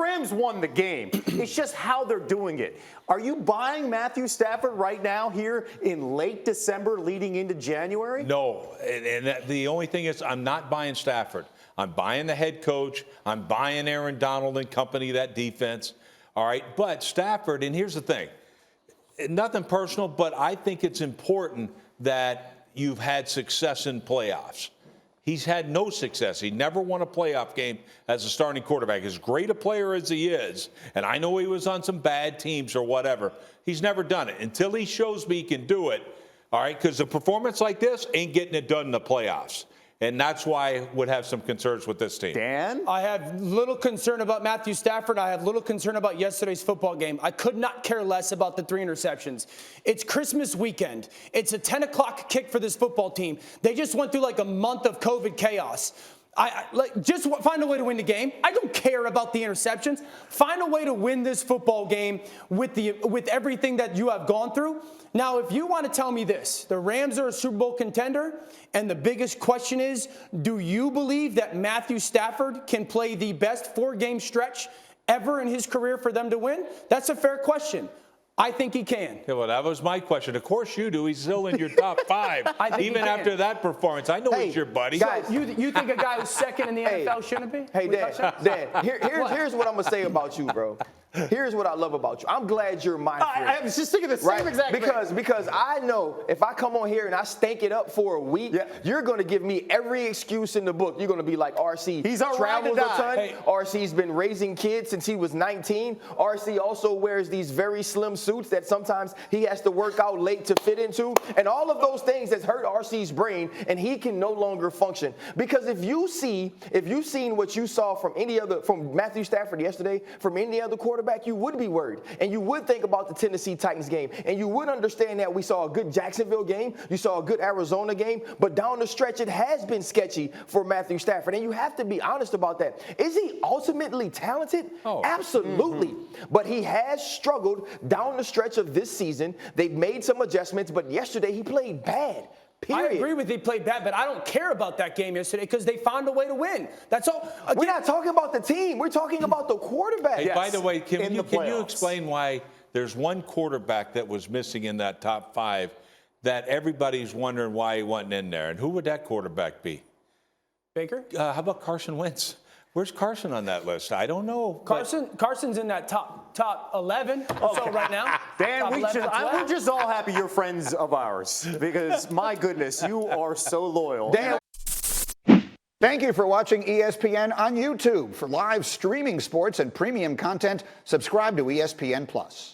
Rams won the game. It's just how they're doing it. Are you buying Matthew Stafford right now here in late December leading into January? No, and the only thing is I'm not buying Stafford. I'm buying the head coach. I'm buying Aaron Donald and company, that defense. All right, but Stafford, and here's the thing, nothing personal, but I think it's important that you've had success in playoffs. He's had no success. He never won a playoff game as a starting quarterback. As great a player as he is, and I know he was on some bad teams or whatever, he's never done it. Until he shows me he can do it, all right, because a performance like this ain't getting it done in the playoffs. And that's why I would have some concerns with this team. Dan? I have little concern about Matthew Stafford. I have little concern about yesterday's football game. I could not care less about the 3 interceptions. It's Christmas weekend. It's a 10 o'clock kick for this football team. They just went through like a month of COVID chaos. Just find a way to win the game. I don't care about the interceptions. Find a way to win this football game with everything that you have gone through. Now, if you want to tell me this, the Rams are a Super Bowl contender, and the biggest question is, do you believe that Matthew Stafford can play the best 4-game stretch ever in his career for them to win? That's a fair question. I think he can. Yeah, well, that was my question. Of course you do. He's still in your top 5, even after that performance. I know he's your buddy. Guys, you think a guy who's second in the NFL shouldn't be? Hey, Dan, here's what I'm going to say about you, bro. Here's what I love about you. I'm glad you're my friend. I was just thinking the same exact thing. Because I know if I come on here and I stank it up for a week, you're going to give me every excuse in the book. You're going to be like, RC travels a ton. Hey. RC's been raising kids since he was 19. RC also wears these very slim suits that sometimes he has to work out late to fit into. And all of those things has hurt RC's brain, and he can no longer function. Because if you've seen what you saw from Matthew Stafford yesterday, from any other quarterback, you would be worried, and you would think about the Tennessee Titans game, and you would understand that we saw a good Jacksonville game, you saw a good Arizona game, but down the stretch it has been sketchy for Matthew Stafford, and you have to be honest about that. Is he ultimately talented? Oh. Absolutely. But he has struggled down the stretch of this season. They've made some adjustments, but yesterday he played bad. Period. I agree with he played bad, but I don't care about that game yesterday because they found a way to win. That's all. Again, we're not talking about the team. We're talking about the quarterback. Hey, by the way, can you explain why there's one quarterback that was missing in that top 5 that everybody's wondering why he wasn't in there? And who would that quarterback be? Baker? How about Carson Wentz? Where's Carson on that list? I don't know. Carson's in that top 11 or so right now. Dan, we're just all happy you're friends of ours because, my goodness, you are so loyal. Dan, thank you for watching ESPN on YouTube. For live streaming sports and premium content, subscribe to ESPN+.